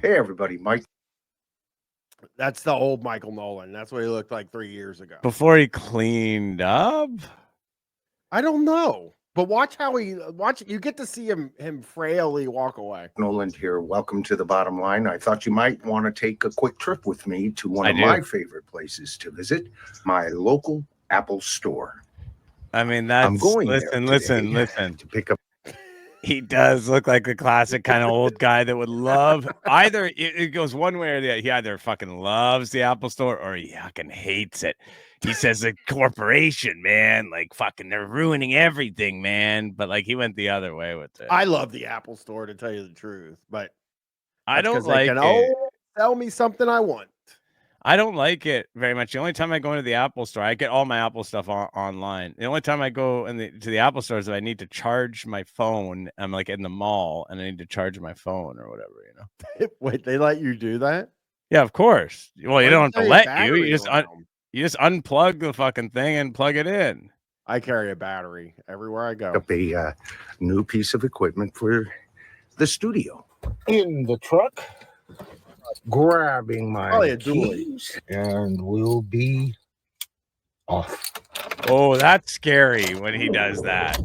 Hey, everybody, Mike. That's the old Michael Noland. That's what he looked like 3 years ago. Before he cleaned up? I don't know, but watch how he watch. You get to see him frailly walk away. Noland here. Welcome to the bottom line. I thought you might want to take a quick trip with me to one I of do. my favorite places to visit, my local Apple store. I mean, I'm that's going there listen. today to pick up. He does look like the classic kind of old guy that would love either. It goes one way or the other. He either fucking loves the Apple Store or he fucking hates it. He says the corporation, man, like fucking, they're ruining everything, man. But like he went the other way with it. I love the Apple Store, to tell you the truth, but I that's don't because they like can it. sell me something I want. I don't like it very much. The only time I go into the Apple Store, I get all my Apple stuff online. The only time I go to the Apple Store is if I need to charge my phone. I'm like in the mall and I need to charge my phone or whatever, you know. Wait, they let you do that? Yeah, of course. Well, you Why don't don't you have to carry a let you. battery around? You just unplug the fucking thing and plug it in. I carry a battery everywhere I go. Up a new piece of equipment for the studio. In the truck, grabbing Probably my a dually. keys, and we'll be off. Oh, that's scary when he does that.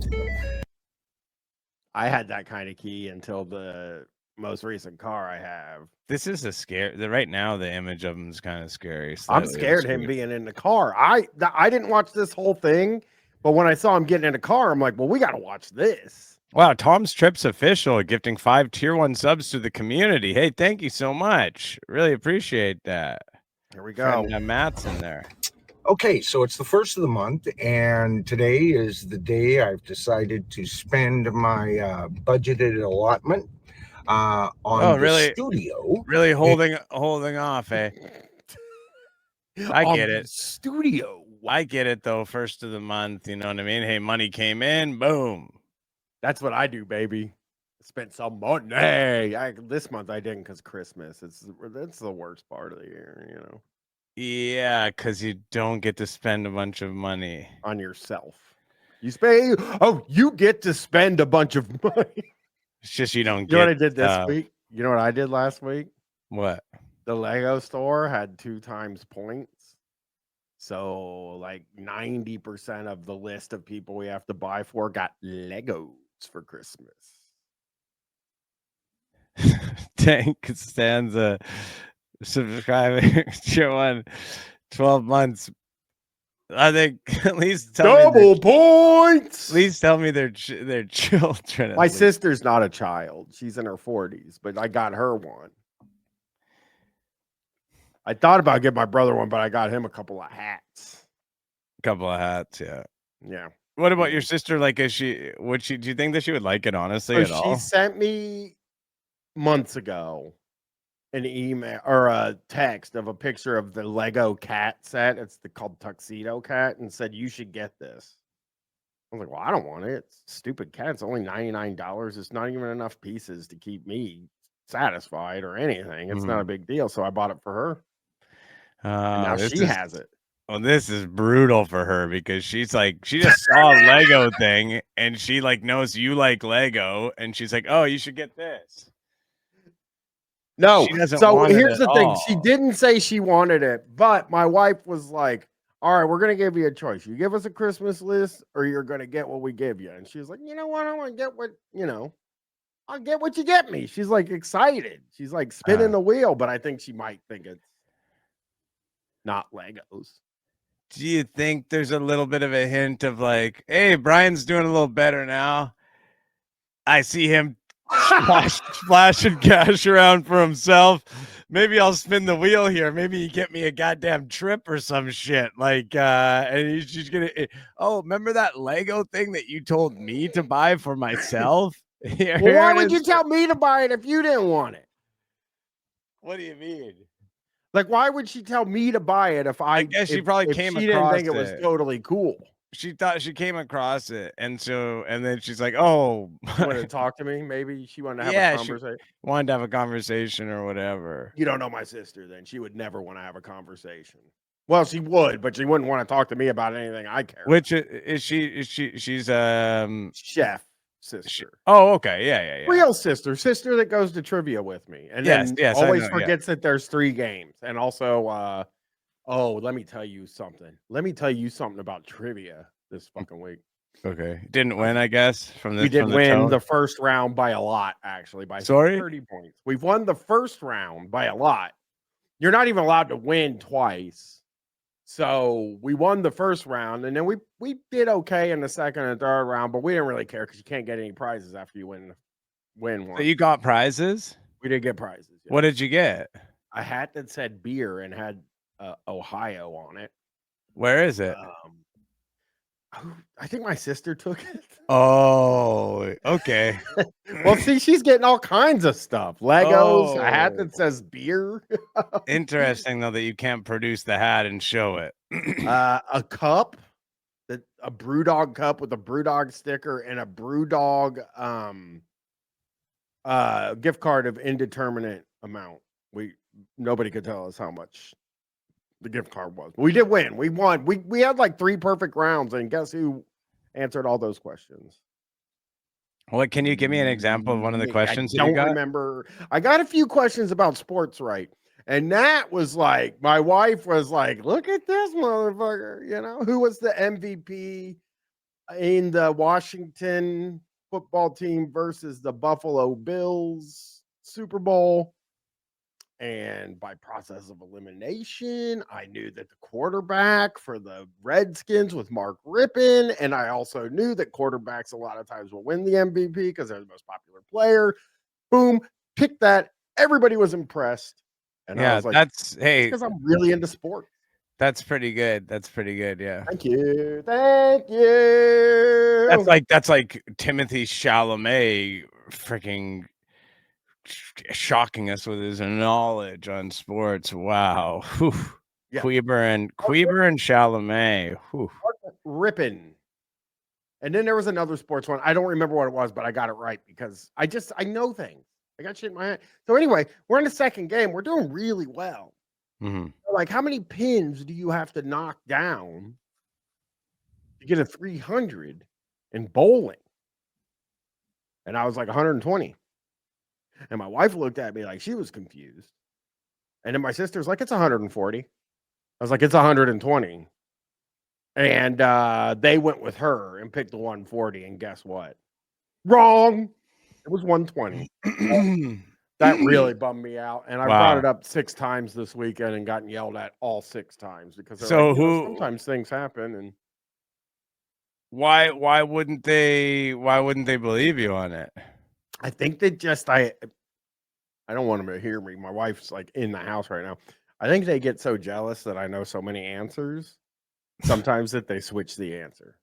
I had that kind of key until the most recent car I have. This is a scare. Right now, the image of him is kind of scary. I'm slightly scared him obscure. being in the car. I didn't watch this whole thing, but when I saw him getting in the car, I'm like, well, we got to watch this. Wow, Tom's Trip's official, gifting 5 tier 1 subs to the community. Hey, thank you so much. Really appreciate that. Here we go. Matt's in there. Okay, so it's the first of the month, and today is the day I've decided to spend my budgeted allotment on the studio. Really holding off, eh? I get it. Studio. I get it though. First of the month, you know what I mean? Hey, money came in, boom. That's what I do, baby. Spent some money. This month I didn't because Christmas. That's the worst part of the year, you know. Yeah, because you don't get to spend a bunch of money on yourself. You get to spend a bunch of money. It's just you don't You know what I did this week? You know what I did last week? What? The Lego store had 2 times points. So like 90% of the list of people we have to buy for got Legos for Christmas. Tank Stanza subscribing tier 1 12 months. I think at least double points. Please tell me they're children. My sister's not a child. She's in her 40s, but I got her one. I thought about getting my brother one, but I got him a couple of hats. Yeah. Yeah. What about your sister? Like, do you think that she would like it, honestly, at all? She sent me months ago an email or a text of a picture of the Lego cat set. It's called Tuxedo Cat, and said, you should get this. I was like, well, I don't want it. It's a stupid cat. It's only $99. It's not even enough pieces to keep me satisfied or anything. It's not a big deal. So I bought it for her. And now she has it. Well, this is brutal for her because she's like, she just saw a Lego thing and she like knows you like Lego and she's like, oh, you should get this. No, so here's the thing. She didn't say she wanted it, but my wife was like, all right, we're going to give you a choice. You give us a Christmas list or you're going to get what we give you. And she was like, you know what? I want to get what, I'll get what you get me. She's like excited. She's like spinning the wheel, but I think she might think it's not Legos. Do you think there's a little bit of a hint of like, hey, Bryan's doing a little better now? I see him splashing cash around for himself. Maybe I'll spin the wheel here. Maybe you get me a goddamn trip or some shit. Like, and she's gonna. Oh, remember that Lego thing that you told me to buy for myself? Well, why would you tell me to buy it if you didn't want it? What do you mean? Like, why would she tell me to buy it if I guess she probably came she across didn't think it was totally cool? She thought she came across it, and then she's like, "Oh, wanted to talk to me? Maybe she wanted to have a conversation. She wanted to have a conversation or whatever." You don't know my sister, then she would never want to have a conversation. Well, she would, but she wouldn't want to talk to me about anything I care. Which is she? She's chef. sister. Oh, okay. Yeah. Real sister that goes to trivia with me, and Yes, then yes, I always know, yeah. forgets that there's 3 games. And also, let me tell you something. Let me tell you something about trivia this fucking week. Okay. Didn't win, I guess, from We did from the win tone. the first round by a lot, actually, by Sorry? 30 points. We've won the first round by a lot. You're not even allowed to win twice. So we won the first round, and then we did okay in the second and third round, but we didn't really care because you can't get any prizes after you win one. So you got prizes? We did get prizes. Yeah. What did you get? A hat that said beer and had Ohio on it. Where is it? I think my sister took it. Oh, okay. Well, see, she's getting all kinds of stuff. Legos, a hat that says beer. Interesting, though, that you can't produce the hat and show it. A cup, a Brewdog cup with a Brewdog sticker and a Brewdog gift card of indeterminate amount. Nobody could tell us how much the gift card was. We did win. We won. We had like 3 perfect rounds, and guess who answered all those questions? What can you give me an example of one of the questions I that you don't got? remember. I got a few questions about sports right. And that was like, my wife was like, look at this motherfucker. You know, who was the MVP in the Washington football team versus the Buffalo Bills Super Bowl? And by process of elimination, I knew that the quarterback for the Redskins was Mark Rippon. And I also knew that quarterbacks a lot of times will win the MVP because they're the most popular player. Boom, pick that. Everybody was impressed. And I Yeah, was like, that's because I'm really into sports. That's pretty good. That's pretty good. Yeah. Thank you. Thank you. That's like Timothy Chalamet freaking shocking us with his knowledge on sports. Wow. Whew. Yeah. Queeber and Chalamet. Whew. Rippin'. And then there was another sports one. I don't remember what it was, but I got it right because I know things. I got shit in my head. So anyway, we're in the second game. We're doing really well. Mm-hmm. Like, how many pins do you have to knock down to get a 300 in bowling? And I was like 120. And my wife looked at me like she was confused. And then my sister's like, it's 140. I was like, it's 120. And they went with her and picked the 140. And guess what? Wrong. It was 120. That really bummed me out. And I brought it up 6 times this weekend and gotten yelled at all 6 times because sometimes things happen. And why wouldn't they believe you on it? I think they just I don't want them to hear me. My wife's like in the house right now. I think they get so jealous that I know so many answers sometimes that they switch the answer.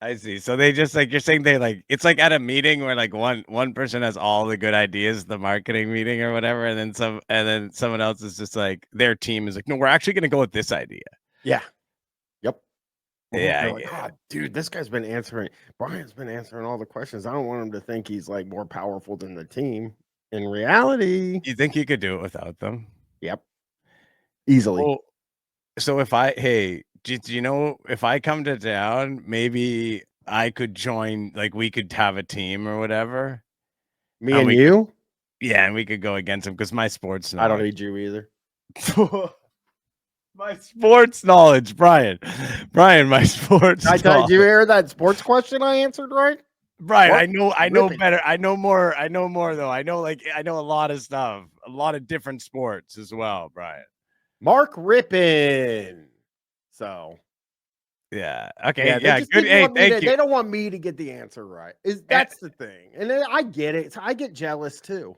I see. So they just like, you're saying they like, it's like at a meeting where like one person has all the good ideas, the marketing meeting or whatever, and then someone else is just like, their team is like, no, we're actually going to go with this idea. Yeah. Yep. Yeah. Like, oh, dude, this guy's been answering. Brian's been answering all the questions. I don't want him to think he's like more powerful than the team. In reality, You think you could do it without them? Yep. Easily. Well, so do you know, if I come to town, maybe I could join, like we could have a team or whatever. Me and you? Yeah, and we could go against them because my sports knowledge. I don't need you either. My sports knowledge, Brian, my sports. Did you hear that sports question I answered right? Brian, I know better. I know more though. I know a lot of stuff, a lot of different sports as well, Brian. Mark Rippon. So yeah, okay, yeah, good. Hey, thank you. They don't want me to get the answer right. That's the thing, and then I get it. So I get jealous too.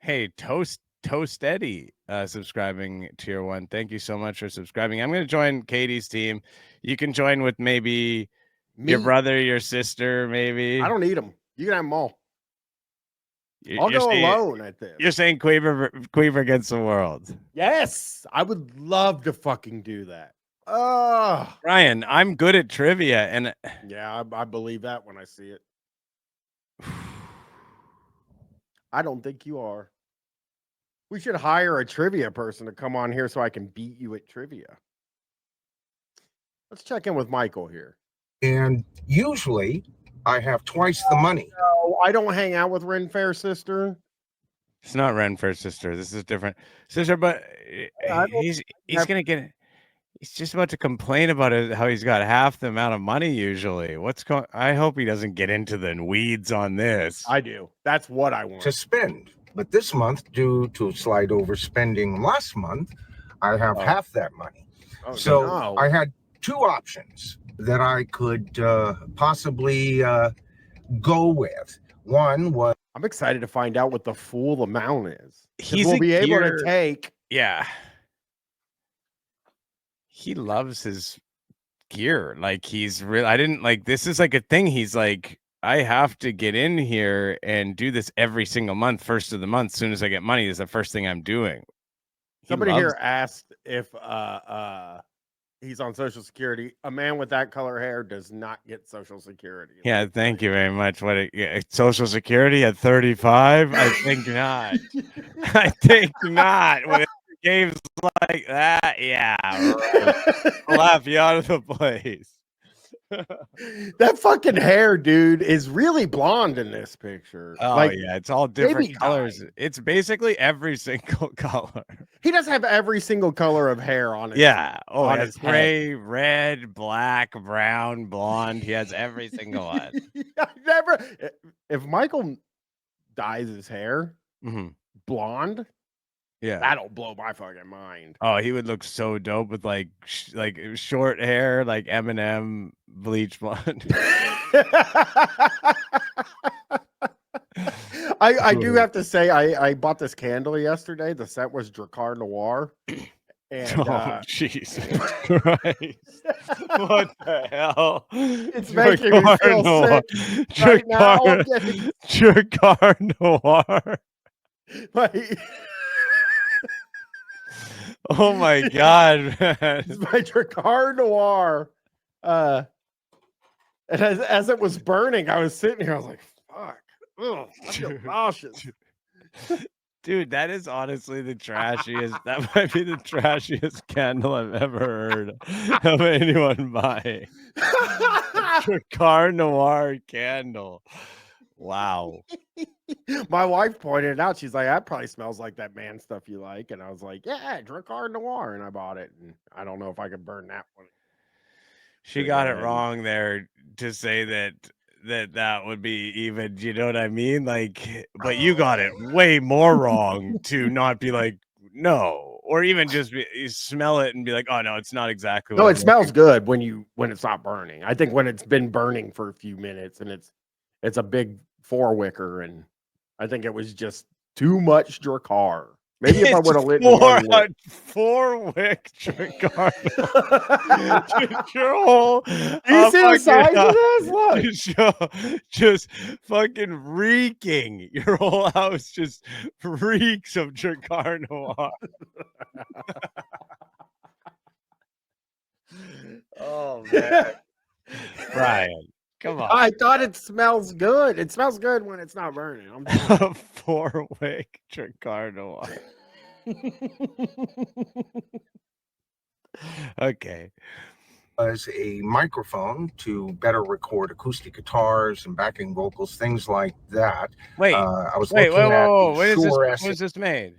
Hey, Toast Eddie, subscribing tier 1. Thank you so much for subscribing. I'm going to join Katie's team. You can join with maybe your brother, your sister, maybe. I don't need them. You can have them all. I'll go alone at this. You're saying Queever against the world. Yes, I would love to fucking do that. Oh, Brian, I'm good at trivia, and yeah, I believe that when I see it. I don't think you are. We should hire a trivia person to come on here so I can beat you at trivia. Let's check in with Michael here. And usually I have twice the money. No, I don't hang out with Ren Fair Sister. It's not Ren for sister. This is different sister, but I don't he's have- gonna get. He's just about to complain about it, how he's got half the amount of money usually. What's going? I hope he doesn't get into the weeds on this. I do. That's what I want. To spend. But this month, due to slight overspending last month, I have half that money. Oh, So no. I had two options that I could possibly go with. One was I'm excited to find out what the full amount is. 'Cause He's we'll a be able gear- to take. Yeah. He loves his gear. Like he's real. I didn't like this is like a thing. He's like, I have to get in here and do this every single month, first of the month. As soon as I get money, is the first thing I'm doing. He Somebody loves- here asked if he's on Social Security. A man with that color hair does not get Social Security. Yeah, thank you very much. Social Security at 35? I think not. I think not. With games like that, yeah, right. Laugh you out of the place. That fucking hair, dude, is really blonde in this picture. Oh like, yeah, it's all different baby colors. dyed. It's basically every single color. he does have every single color of hair on his Yeah. Oh, on it his has head. gray, red, black, brown, blonde. He has every single one. I never. If Michael dyes his hair Mhm. blonde, Yeah. that'll blow my fucking mind. Oh, he would look so dope with like short hair, like Eminem, bleach blonde. I do have to say I bought this candle yesterday. The scent was Dracar Noir. And Oh, Jesus Christ. What the hell? It's making me feel sick right now. I'm getting Dracar Noir. like Oh my God, man. it's my Dracar Noir. And as it was burning, I was sitting here. I was like, "Fuck, ugh, I feel nauseous." Dude, that is honestly the trashiest. That might be the trashiest candle I've ever heard of anyone buy. Dracar Noir candle. Wow. My wife pointed it out. She's like, "That probably smells like that man stuff you like." And I was like, "Yeah, Dracar Noir," and I bought it. And I don't know if I could burn that one. She got it wrong there to say that would be even, you know what I mean? Like, but you got it way more wrong to not be like, no, or even just you smell it and be like, oh no, it's not exactly. No, what it I'm smells good when it's not burning. I think when it's been burning for a few minutes and it's a big 4-wicker, and I think it was just too much Dracar. Maybe if I would have lit one wick. 4-wick Dracar. Your whole, You see the size of this? Look. just fucking reeking. Your whole house just reeks of Dracar Noir. Oh man, Brian, come on. I thought it smells good. It smells good when it's not burning. I'm telling you. 4-wick Dracar Noir. Okay. was a microphone to better record acoustic guitars and backing vocals, things like that. Wait, I was wait, looking at whoa. the When is this? Shure When is this made?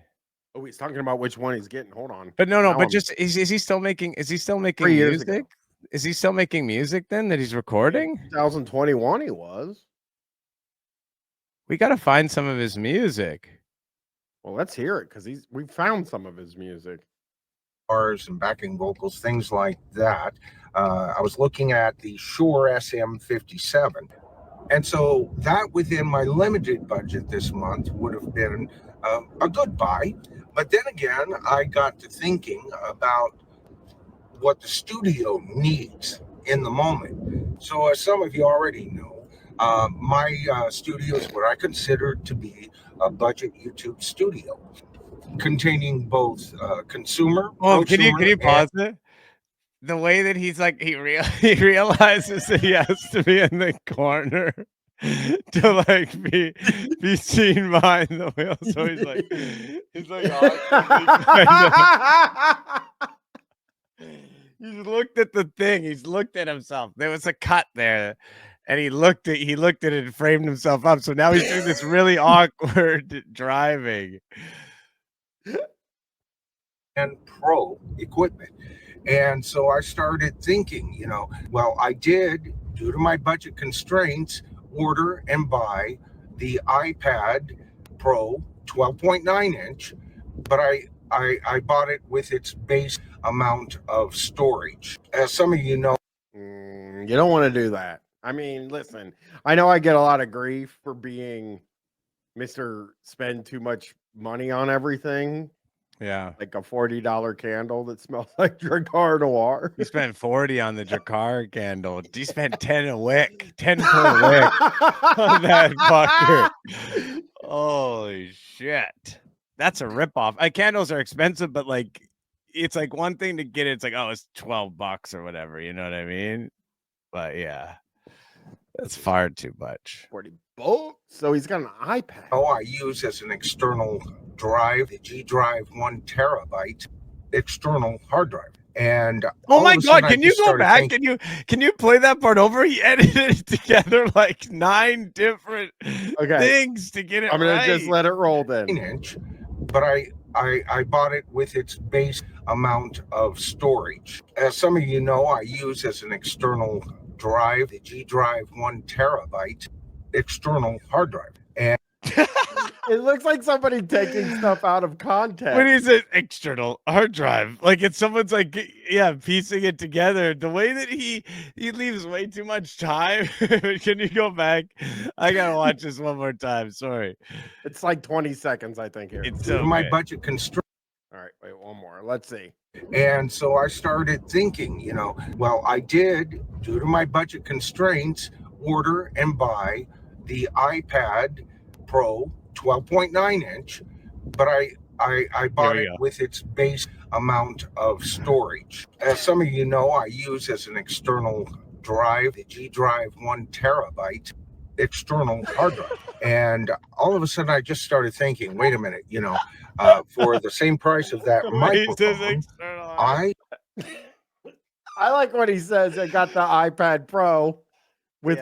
Oh, he's talking about which one he's getting. Hold on. But no, Now but I'm- just is he still making? Is he still making 3 years music? ago. Is he still making music then that he's recording? 2021 he was. We got to find some of his music. Well, let's hear it because we found some of his music. guitars and backing vocals, things like that. I was looking at the Shure SM57. And so that within my limited budget this month would have been a good buy. But then again, I got to thinking about what the studio needs in the moment. So as some of you already know, my studio is what I consider to be a budget YouTube studio, containing both consumer. Oh, can you prosumer, pause it? The way that he's like he realizes that he has to be in the corner to like be seen behind the wheel. So he's like awkwardly he's looked at the thing. He's looked at himself. There was a cut there, and he looked at it and framed himself up. So now he's doing this really awkward driving. And Pro equipment. And so I started thinking, well, I did, due to my budget constraints, order and buy the iPad Pro 12.9 inch, but I bought it with its base amount of storage. As some of you know, You don't want to do that. I mean, listen, I know I get a lot of grief for being Mr. Spend too much money on everything. Yeah. Like a $40 candle that smells like Dracar Noir. You spent 40 on the Dracar candle. You spent 10 a wick, 10 per wick on that fucker. Holy shit. That's a ripoff. Candles are expensive, but like it's like one thing to get it. It's like, oh, it's $12 or whatever. You know what I mean? But yeah, that's far too much. 40 bucks. So he's got an iPad. I use as an external drive, the G Drive 1 terabyte external hard drive. And oh my of a sudden, God, can I you just go started back? thinking, Can you play that part over? He edited it together like 9 different things to get it I'm gonna right. just let it roll then. inch, but I bought it with its base amount of storage. As some of you know, I use as an external drive, the G Drive 1 terabyte external hard drive. And It looks like somebody taking stuff out of context. When he said external hard drive, like it's someone's like, yeah, piecing it together. The way that he leaves way too much time. Can you go back? I gotta watch this one more time. Sorry. It's like 20 seconds, I think. Here. It's due to my budget constraints. All right, wait, one more. Let's see. And so I started thinking, well, I did, due to my budget constraints, order and buy the iPad Pro 12.9 inch, but I bought it with its base amount of storage. As some of you know, I use as an external drive, the G Drive 1 terabyte external hard drive. And all of a sudden I just started thinking, wait a minute, for the same price of that microphone, I like what he says. I got the iPad Pro with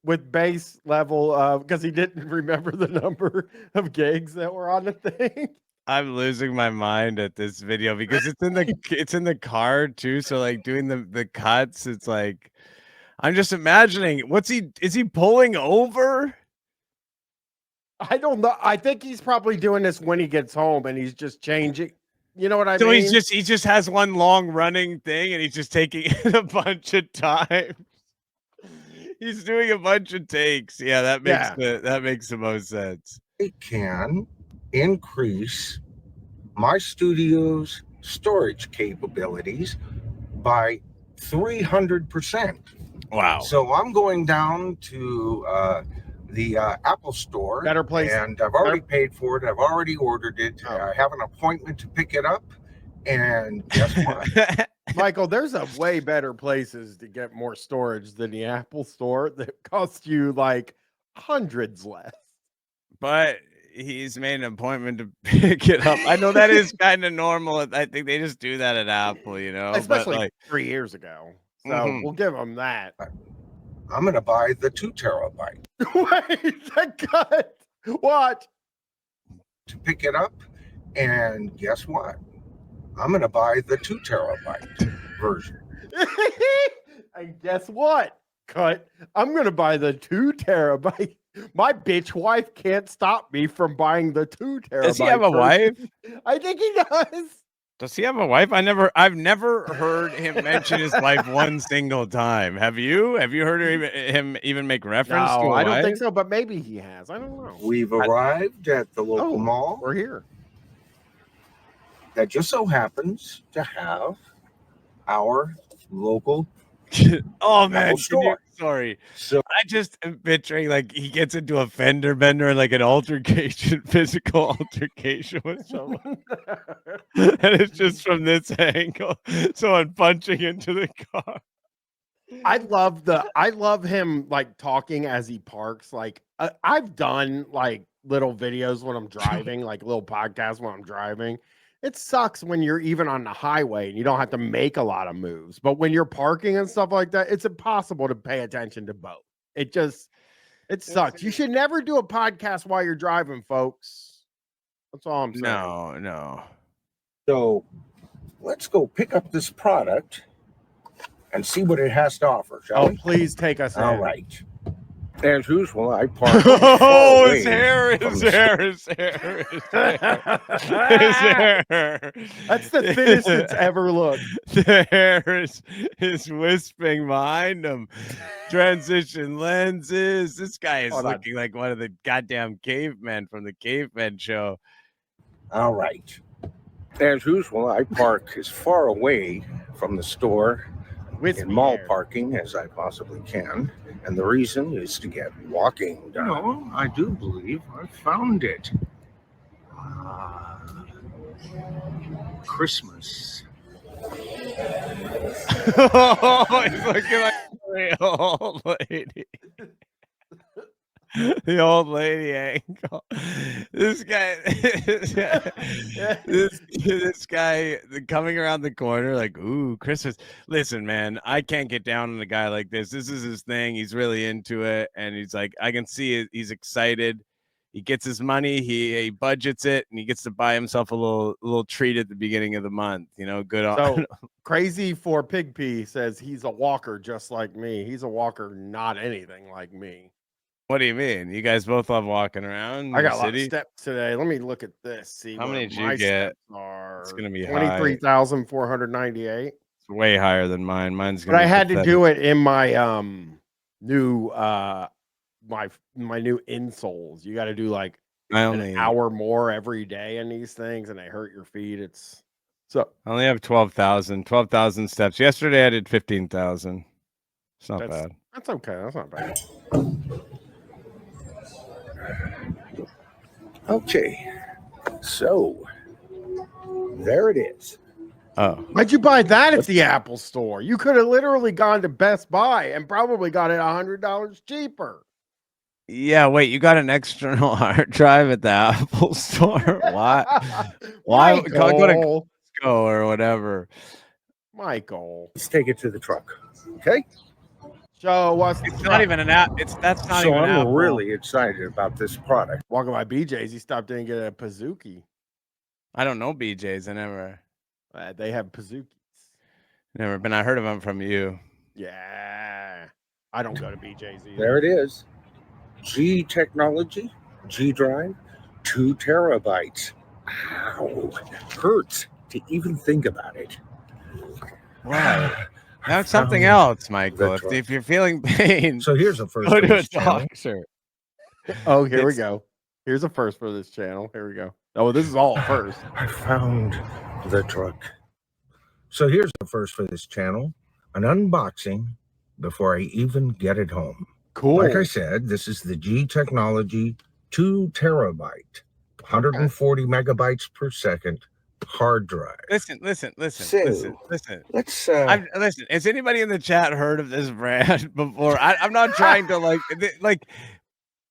with base level because he didn't remember the number of gigs that were on the thing. I'm losing my mind at this video because it's in the car too. So like doing the cuts, it's like I'm just imagining is he pulling over? I don't know. I think he's probably doing this when he gets home and he's just changing. You know what I So mean? he just has one long running thing and he's just taking it a bunch of time. He's doing a bunch of takes. Yeah, that makes the most sense. It can increase my studio's storage capabilities by 300%. Wow. So I'm going down to the Apple store. Better place. And I've already paid for it. I've already ordered it. Oh. I have an appointment to pick it up. And guess what? Michael, there's a way better places to get more storage than the Apple store that cost you like hundreds less. But he's made an appointment to pick it up. I know that is kind of normal. I think they just do that at Apple, Especially but 3 years ago. So we'll give them that. I'm going to buy the 2 terabyte. Wait, that cut. What? To pick it up. And guess what? I'm going to buy the 2 terabyte version. And guess what? Cut. I'm going to buy the 2 terabyte. My bitch wife can't stop me from buying the 2 terabyte. Does he have a wife? I think he does. Does he have a wife? I've never heard him mention his wife one single time. Have you? Have you heard him even make reference to a I wife? don't think so, but maybe he has. I don't know. We've arrived at the local mall. We're here. That just so happens to have our local Oh man, store. Sorry. So I just am picturing like he gets into a fender bender and like an altercation, physical altercation with someone. And it's just from this angle. Someone punching into the car. I love him like talking as he parks. Like I've done like little videos when I'm driving, like little podcasts when I'm driving. It sucks when you're even on the highway and you don't have to make a lot of moves. But when you're parking and stuff like that, it's impossible to pay attention to both. It sucks. You should never do a podcast while you're driving, folks. That's all I'm saying. No. So let's go pick up this product and see what it has to offer, shall Oh, we? plees take us All in. right. As usual, I park. Oh, his hair. That's the thinnest it's ever looked. The hair is wisping behind him. Transition lenses. This guy is Hold on. looking like one of the goddamn cavemen from the Cavemen show. All right. As usual, I park as far away from the store in mall parking as I possibly can. And the reason is to get walking done. No, I do believe I found it. Christmas. Oh, he's looking like the old lady. The old lady angle. This guy, this guy coming around the corner like, ooh, Christmas. Listen, man, I can't get down on a guy like this. This is his thing. He's really into it, and he's like, I can see it. He's excited. He gets his money. He budgets it, and he gets to buy himself a little treat at the beginning of the month. You know, good on. So Crazy for Pig Pee says he's a walker just like me. He's a walker, not anything like me. What do you mean? You guys both love walking around? I got the a lot of city? steps today. Let me look at this. See How many what did you my get? steps are. It's gonna be 23,498. It's way higher than mine. Mine's But gonna. I be had to pathetic. do it in my new my new insoles. You got to do like I an hour more every day in these things, and they hurt your feet. It's so I only have 12,000 steps. Yesterday I did 15,000. It's not bad. That's okay. That's not bad. Okay. So there it is. Oh, Why'd you buy that at the Apple store? You could have literally gone to Best Buy and probably got it $100 cheaper. yeah. Wait, you got an external hard drive at the Apple store? Why? Why? Go to Michael. Costco or whatever. Michael. Let's take it to the truck. Okay. Show us. It's not even an app. That's not So even. I'm Apple. really excited about this product. Walking by BJ's, he stopped in and get a Pazuki. I don't know BJ's. I never They have Pazukis. been. I heard of them from you. Yeah. I don't go to BJ's either. There it is. G technology, G drive, 2 terabytes. Ow. Hurts to even think about it. Right. That's something else, Michael. That's right. If you're feeling pain, So here's the first go of to a this channel. doctor. Oh, here we It's- go. Here's a first for this channel. Here we go. Oh, this is all first. I found the truck. So here's the first for this channel, an unboxing before I even get it home. Cool. Like I said, this is the G Technology 2 terabyte, 140 megabytes per second hard drive. Listen. So- Listen. Let's Listen. Has anybody in the chat heard of this brand before? I'm not trying to like.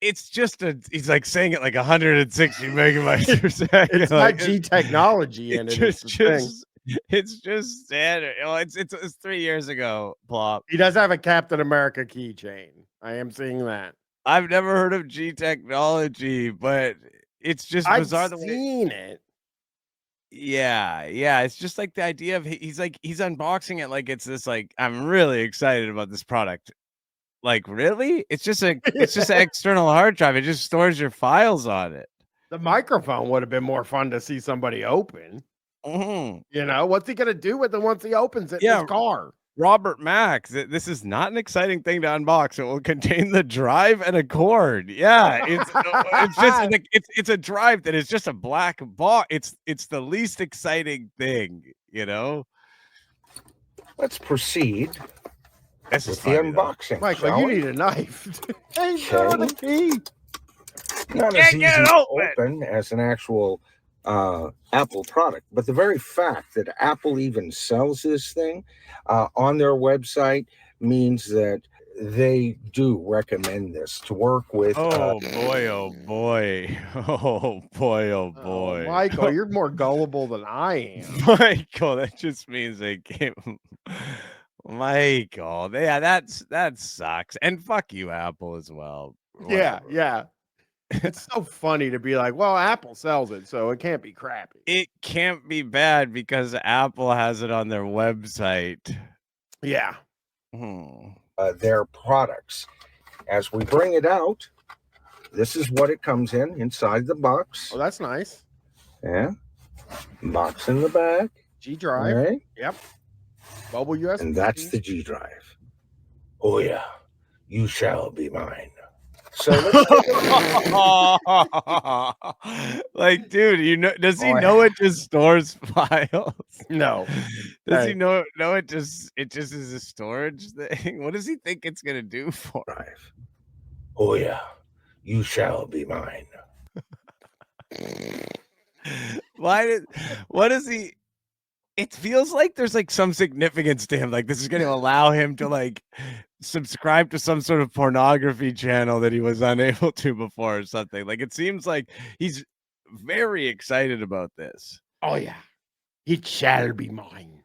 It's just he's like saying it like 160 megabytes per second. It's like, not G technology in it. It's it's just standard. You know, it's 3 years ago. Plop. He does have a Captain America keychain. I am seeing that. I've never heard of G technology, but it's just I've bizarre the way. seen it. Yeah. It's just like the idea of he's unboxing it like it's this like I'm really excited about this product. Like really? It's just an external hard drive. It just stores your files on it. The microphone would have been more fun to see somebody open. Mhm. You know, what's he gonna do with it once he opens it in Yeah. his car? Robert Max, this is not an exciting thing to unbox. It will contain the drive and a cord. Yeah, it's just like it's a drive that is just a black box. It's the least exciting thing, you know. let's proceed This is with the funny, though. unboxing. Michael, shall you we? need a knife. Hey, show the key. Not Can't as get easy it to open. open as an actual Apple product, but the very fact that Apple even sells this thing on their website means that they do recommend this to work with. Oh boy! Oh boy! Oh boy! Oh boy! Michael, you're more gullible than I am. Michael, that just means they came. Michael, yeah, that sucks. And fuck you, Apple, as well. Yeah, Whatever. yeah. It's so funny to be like, well, Apple sells it, so it can't be crappy. It can't be bad because Apple has it on their website. Yeah. Their products. As we bring it out, this is what it comes in inside the box. Oh, that's nice. Yeah. Box in the back. G drive. Right. Yep. Bubble USB. And that's the G drive. Oh yeah, you shall be mine. So like, dude, does he know it just stores files? No. Does he know it just is a storage thing? What does he think it's gonna do for him? drive. Oh yeah, you shall be mine. What does he? It feels like there's like some significance to him. Like this is going to allow him to like subscribe to some sort of pornography channel that he was unable to before or something. Like it seems like he's very excited about this. Oh yeah. It shall be mine.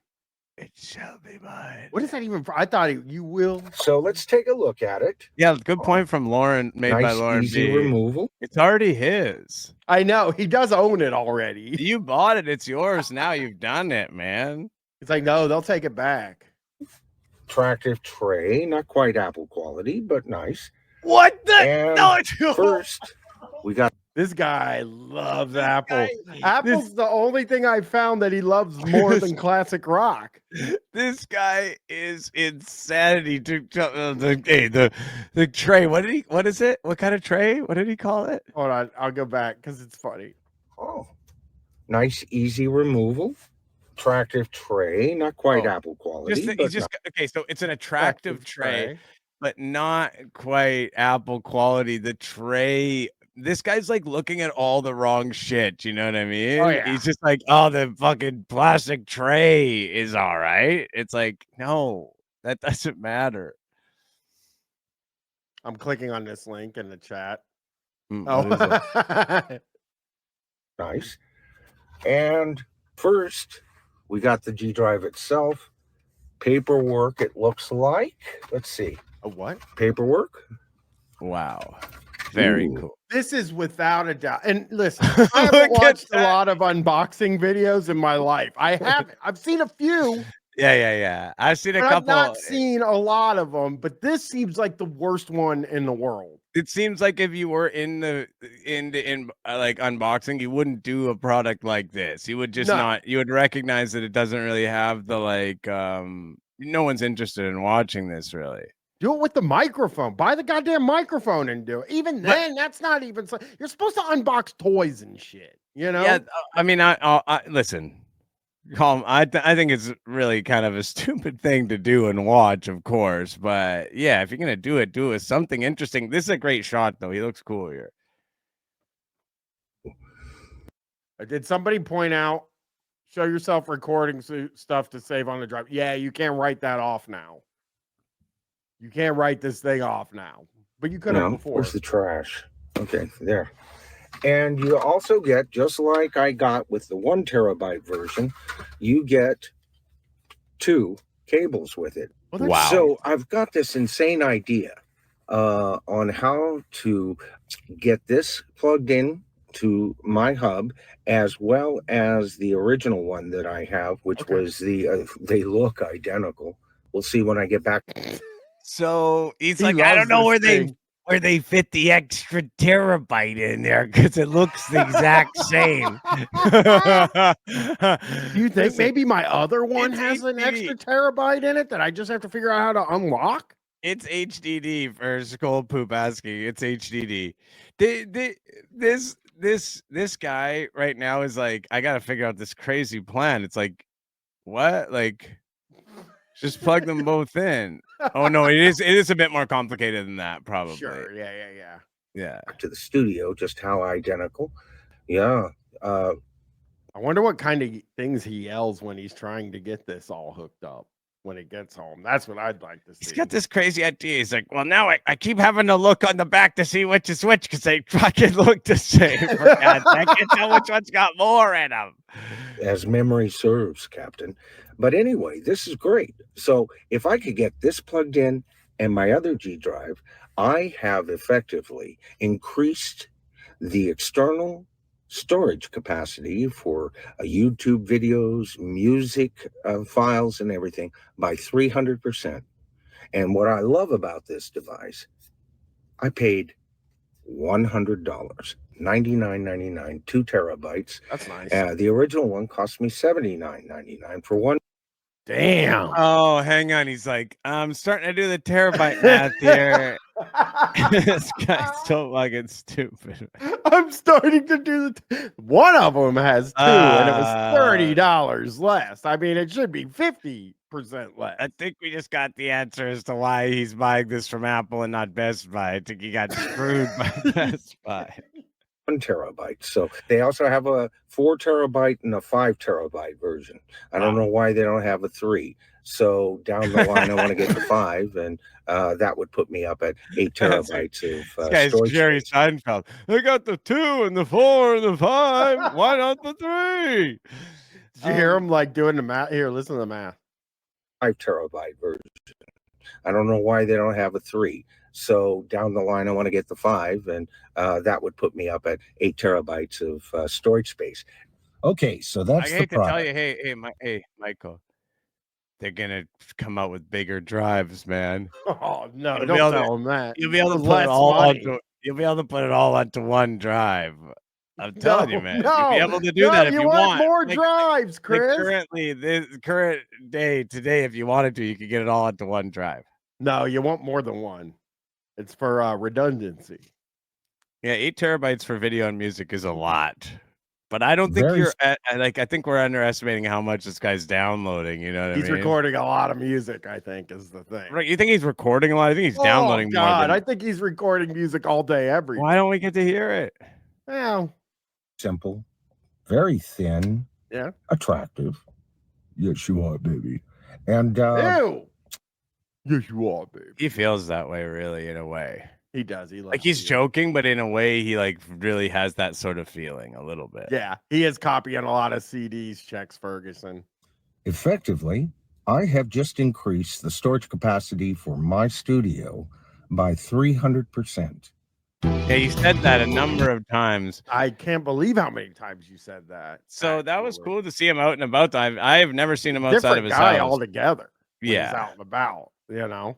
It shall be mine. What is that even? I thought you will. So let's take a look at it. Yeah, good point from Lauren, made by Nice, Lauren easy B. removal. It's already his. I know he does own it already. You bought it. It's yours. Now you've done it, man. It's like, no, they'll take it back. Attractive tray, not quite Apple quality, but nice. What the? And No, first, we got This guy loves Apple. guy- Apple's the only thing I found that he loves more than classic rock. This guy is insanity. The tray. What is it? What kind of tray? What did he call it? Hold on, I'll go back because it's funny. nice, easy removal. Attractive tray, not quite Apple quality. Okay. So it's an attractive tray, but not quite Apple quality. The tray. This guy's like looking at all the wrong shit. You know what I mean? Oh, yeah. He's just like, oh, the fucking plastic tray is all right. It's like, no, that doesn't matter. I'm clicking on this link in the chat. What is it? Oh, nice. And first, we got the G drive itself. Paperwork, it looks like. Let's see. a what? Paperwork. Wow. Very Ooh. cool. This is without a doubt. And listen, I haven't Look at watched a that. lot of unboxing videos in my life. I haven't. I've seen a few, Yeah. I've seen a but I've couple. not seen a lot of them. But this seems like the worst one in the world. It seems like if you were in like unboxing, you wouldn't do a product like this. You would just not. You would recognize that it doesn't really have the like. No one's interested in watching this really. Do it with the microphone. Buy the goddamn microphone and do it. Even then, that's not even. You're supposed to unbox toys and shit. You know? Yeah, I mean, I listen. Calm. I think it's really kind of a stupid thing to do and watch, of course. But yeah, if you're gonna do it with something interesting. This is a great shot, though. He looks cool here. Did somebody point out? Show yourself recording stuff to save on the drive. Yeah, you can't write that off now. You can't write this thing off now, but you could have before. Where's the trash? Okay, there. And you also get, just like I got with the 1 terabyte version, you get 2 cables with it. Well, Wow. So I've got this insane idea on how to get this plugged in to my hub, as well as the original one that I have, which was the, they look identical. We'll see when I get back. So he's He like, I loves don't know this where they fit the extra terabyte in there because it looks the exact same. Do you think Listen, maybe my other one it's has an HD. extra terabyte in it that I just have to figure out how to unlock? It's HDD for Skull Poop asking. It's HDD. This guy right now is like, I gotta figure out this crazy plan. It's like, what? Like, just plug them both in. Oh no, it is a bit more complicated than that, probably. Sure. Yeah. Yeah. To the studio, just how identical. Yeah. I wonder what kind of things he yells when he's trying to get this all hooked up when he gets home. That's what I'd like to see. He's got this crazy idea. He's like, well, now I keep having to look on the back to see which is which because they fucking look the same. For God's sake, I can't tell which one's got more in them. As memory serves, Captain. But anyway, this is great. So if I could get this plugged in and my other G drive, I have effectively increased the external storage capacity for YouTube videos, music files, and everything by 300%. And what I love about this device, I paid $100, $99.99, 2 terabytes. That's nice. The original one cost me $79.99 for one. Damn. Oh, hang on. He's like, I'm starting to do the terabyte math here. This guy's so fucking stupid. I'm starting to do one of them has 2 and it was $30 less. I mean, it should be 50% less. I think we just got the answer as to why he's buying this from Apple and not Best Buy. I think he got screwed by Best Buy. 1 terabyte. So they also have a 4 terabyte and a 5 terabyte version. I don't know why they don't have a 3. So down the line, I want to get to 5, and that would put me up at 8 terabytes of This guy's storage. Jerry Seinfeld. I got the 2 and the 4 and the 5. Why not the 3? Did you hear him like doing the math? Here, listen to the math. 5 terabyte version. I don't know why they don't have a 3. So down the line, I want to get the 5, and that would put me up at 8 terabytes of storage space. Okay, so that's I the hate to product. tell you, hey, Michael, they're gonna come out with bigger drives, man. Oh no, You'll be don't able to- tell him that. You'll be able to With put it less all money. onto. You'll be able to put it all onto one drive. I'm telling you, man. No, You'll be able to do that if you want. more Like, drives, Chris. currently, the current day today, if you wanted to, you could get it all onto one drive. No, you want more than one. It's for redundancy. Yeah, 8 terabytes for video and music is a lot. But I don't think Very you're I think we're underestimating how much this guy's downloading. You know what He's I mean? recording a lot of music, I think, is the thing. Right? You think he's recording a lot? I think he's downloading more. God, Than... I think he's recording music all day, every Why don't we get to hear it? Well, Simple, very thin, yeah. attractive. Yes, you are, baby. And Ew. Yes, you are, baby. He feels that way, really, in a way. He does. He Like he's joking, but in a way, he like really has that sort of feeling a little bit. Yeah, he is copying a lot of CDs. Checks Ferguson. effectively, I have just increased the storage capacity for my studio by 300%. Yeah, you said that a number of times. I can't believe how many times you said that. So that was actually. cool to see him out and about. I have never seen him outside Different of his guy house. altogether. When he's Yeah. out and about. You know.